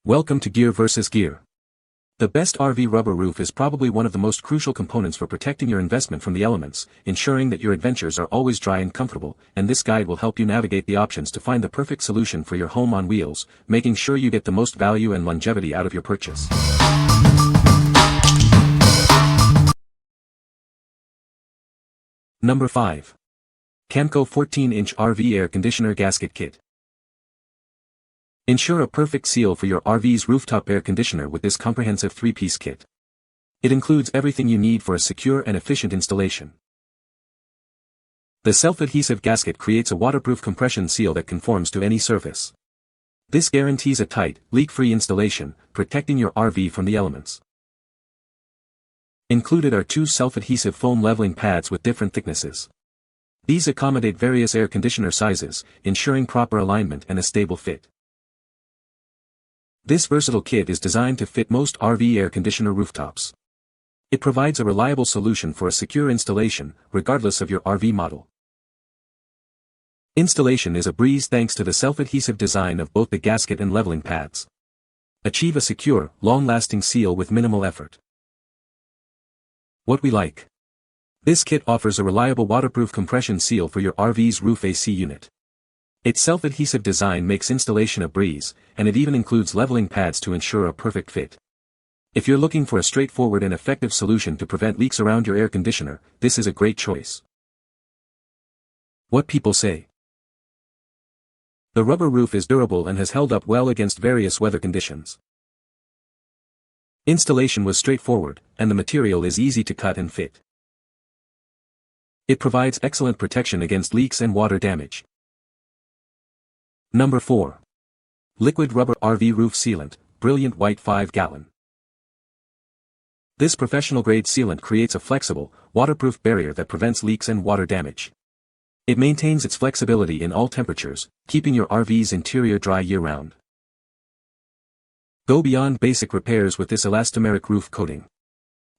Welcome to Gear vs. Gear. The best RV rubber roof is probably one of the most crucial components for protecting your investment from the elements, ensuring that your adventures are always dry and comfortable, and this guide will help you navigate the options to find the perfect solution for your home on wheels, making sure you get the most value and longevity out of your purchase. Number 5. Camco 14-inch RV Air Conditioner Gasket Kit. Ensure a perfect seal for your RV's rooftop air conditioner with this comprehensive 3-piece kit. It includes everything you need for a secure and efficient installation. The self-adhesive gasket creates a waterproof compression seal that conforms to any surface. This guarantees a tight, leak-free installation, protecting your RV from the elements. Included are 2 self-adhesive foam leveling pads with different thicknesses. These accommodate various air conditioner sizes, ensuring proper alignment and a stable fit. This versatile kit is designed to fit most RV air conditioner rooftops. It provides a reliable solution for a secure installation, regardless of your RV model. Installation is a breeze thanks to the self-adhesive design of both the gasket and leveling pads. Achieve a secure, long-lasting seal with minimal effort. What we like. This kit offers a reliable waterproof compression seal for your RV's roof AC unit. Its self-adhesive design makes installation a breeze, and it even includes leveling pads to ensure a perfect fit. If you're looking for a straightforward and effective solution to prevent leaks around your air conditioner, this is a great choice. What people say. The rubber roof is durable and has held up well against various weather conditions. Installation was straightforward, and the material is easy to cut and fit. It provides excellent protection against leaks and water damage. Number 4. Liquid Rubber RV Roof Sealant, Brilliant White 5-gallon. This professional-grade sealant creates a flexible, waterproof barrier that prevents leaks and water damage. It maintains its flexibility in all temperatures, keeping your RV's interior dry year-round. Go beyond basic repairs with this elastomeric roof coating.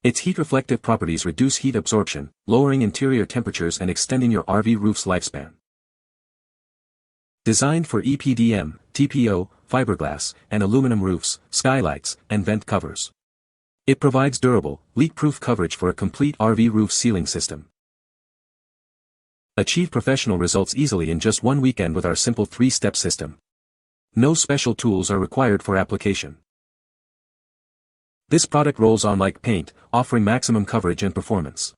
Its heat-reflective properties reduce heat absorption, lowering interior temperatures and extending your RV roof's lifespan. Designed for EPDM, TPO, fiberglass, and aluminum roofs, skylights, and vent covers. It provides durable, leak-proof coverage for a complete RV roof sealing system. Achieve professional results easily in just one weekend with our simple 3-step system. No special tools are required for application. This product rolls on like paint, offering maximum coverage and performance.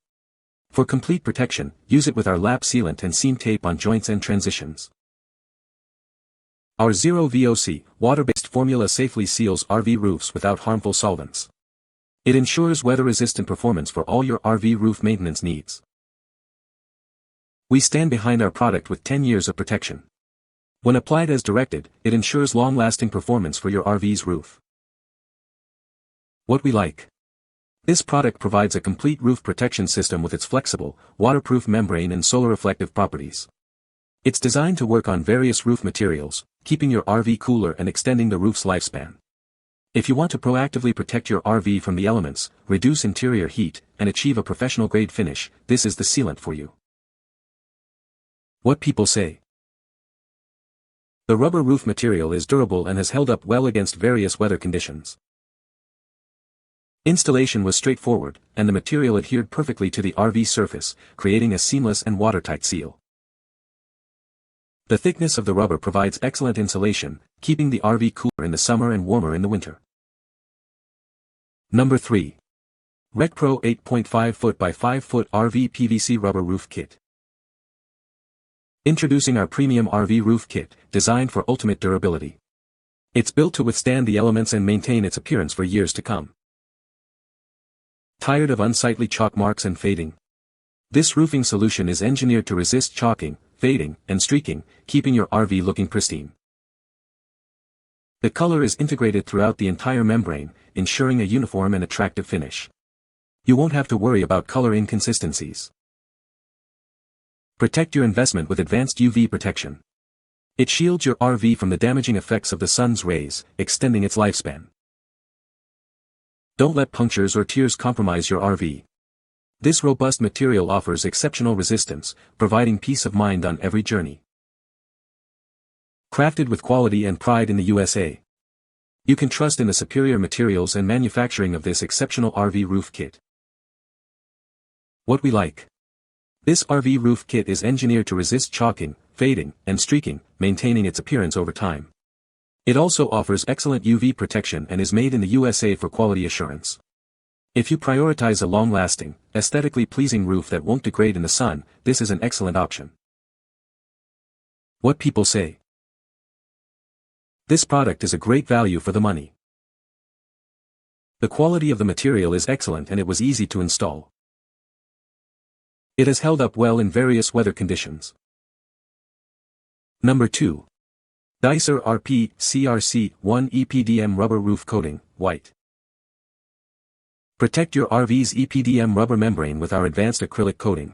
For complete protection, use it with our lap sealant and seam tape on joints and transitions. Our Zero VOC, water-based formula safely seals RV roofs without harmful solvents. It ensures weather-resistant performance for all your RV roof maintenance needs. We stand behind our product with 10 years of protection. When applied as directed, it ensures long-lasting performance for your RV's roof. What we like. This product provides a complete roof protection system with its flexible, waterproof membrane and solar-reflective properties. It's designed to work on various roof materials, keeping your RV cooler and extending the roof's lifespan. If you want to proactively protect your RV from the elements, reduce interior heat, and achieve a professional-grade finish, this is the sealant for you. What people say. The rubber roof material is durable and has held up well against various weather conditions. Installation was straightforward, and the material adhered perfectly to the RV surface, creating a seamless and watertight seal. The thickness of the rubber provides excellent insulation, keeping the RV cooler in the summer and warmer in the winter. Number 3. RecPro 8.5 foot by 5 foot RV PVC Rubber Roof Kit. Introducing our premium RV roof kit, designed for ultimate durability. It's built to withstand the elements and maintain its appearance for years to come. Tired of unsightly chalk marks and fading? This roofing solution is engineered to resist chalking, fading, and streaking, keeping your RV looking pristine. The color is integrated throughout the entire membrane, ensuring a uniform and attractive finish. You won't have to worry about color inconsistencies. Protect your investment with advanced UV protection. It shields your RV from the damaging effects of the sun's rays, extending its lifespan. Don't let punctures or tears compromise your RV. This robust material offers exceptional resistance, providing peace of mind on every journey. Crafted with quality and pride in the USA. You can trust in the superior materials and manufacturing of this exceptional RV roof kit. What we like. This RV roof kit is engineered to resist chalking, fading, and streaking, maintaining its appearance over time. It also offers excellent UV protection and is made in the USA for quality assurance. If you prioritize a long-lasting, aesthetically pleasing roof that won't degrade in the sun, this is an excellent option. What people say. This product is a great value for the money. The quality of the material is excellent and it was easy to install. It has held up well in various weather conditions. Number 2. Dicor RP CRC1 EPDM Rubber Roof Coating, White. Protect your RV's EPDM rubber membrane with our advanced acrylic coating.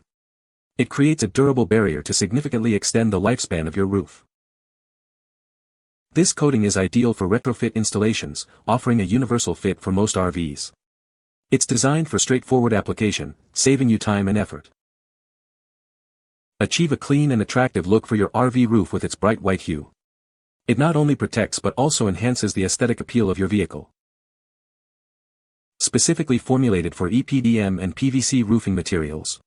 It creates a durable barrier to significantly extend the lifespan of your roof. This coating is ideal for retrofit installations, offering a universal fit for most RVs. It's designed for straightforward application, saving you time and effort. Achieve a clean and attractive look for your RV roof with its bright white hue. It not only protects but also enhances the aesthetic appeal of your vehicle. Specifically formulated for EPDM and PVC roofing materials.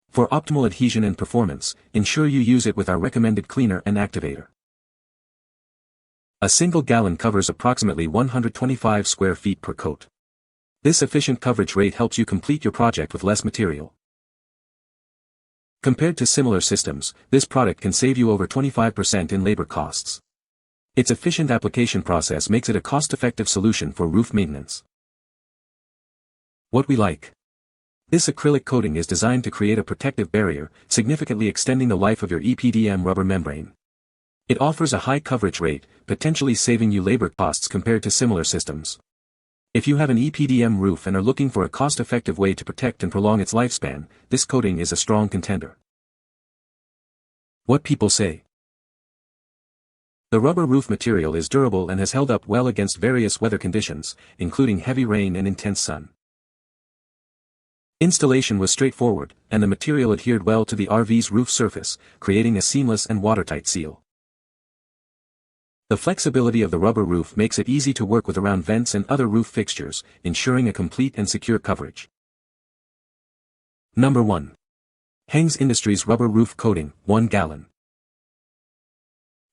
For optimal adhesion and performance, ensure you use it with our recommended cleaner and activator. A single gallon covers approximately 125 square feet per coat. This efficient coverage rate helps you complete your project with less material. Compared to similar systems, this product can save you over 25% in labor costs. Its efficient application process makes it a cost-effective solution for roof maintenance. What we like. This acrylic coating is designed to create a protective barrier, significantly extending the life of your EPDM rubber membrane. It offers a high coverage rate, potentially saving you labor costs compared to similar systems. If you have an EPDM roof and are looking for a cost-effective way to protect and prolong its lifespan, this coating is a strong contender. What people say. The rubber roof material is durable and has held up well against various weather conditions, including heavy rain and intense sun. Installation was straightforward, and the material adhered well to the RV's roof surface, creating a seamless and watertight seal. The flexibility of the rubber roof makes it easy to work with around vents and other roof fixtures, ensuring a complete and secure coverage. Number 1. HENG'S Industries Rubber Roof Coating, 1 gallon.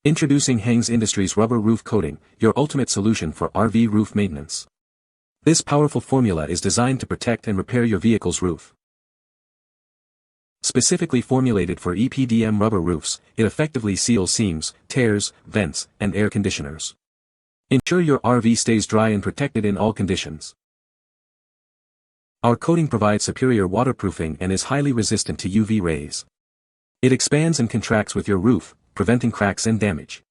Introducing HENG'S Industries Rubber Roof Coating, your ultimate solution for RV roof maintenance. This powerful formula is designed to protect and repair your vehicle's roof. Specifically formulated for EPDM rubber roofs, it effectively seals seams, tears, vents, and air conditioners. Ensure your RV stays dry and protected in all conditions. Our coating provides superior waterproofing and is highly resistant to UV rays. It expands and contracts with your roof, preventing cracks and damage.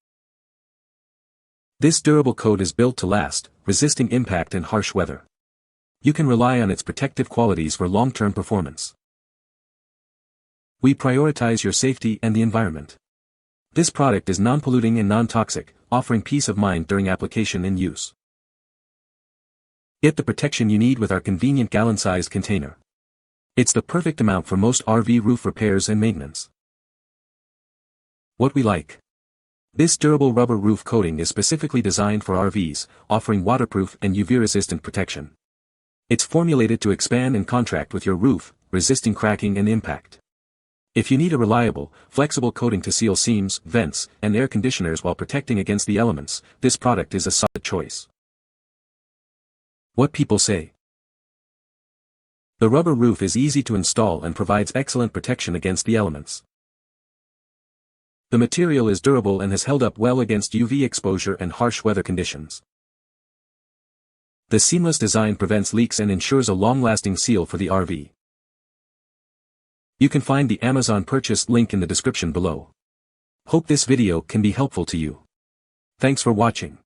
This durable coat is built to last, resisting impact and harsh weather. You can rely on its protective qualities for long-term performance. We prioritize your safety and the environment. This product is non-polluting and non-toxic, offering peace of mind during application and use. Get the protection you need with our convenient gallon-sized container. It's the perfect amount for most RV roof repairs and maintenance. What we like. This durable rubber roof coating is specifically designed for RVs, offering waterproof and UV-resistant protection. It's formulated to expand and contract with your roof, resisting cracking and impact. If you need a reliable, flexible coating to seal seams, vents, and air conditioners while protecting against the elements, this product is a solid choice. What people say. The rubber roof is easy to install and provides excellent protection against the elements. The material is durable and has held up well against UV exposure and harsh weather conditions. The seamless design prevents leaks and ensures a long-lasting seal for the RV. You can find the Amazon purchase link in the description below. Hope this video can be helpful to you. Thanks for watching.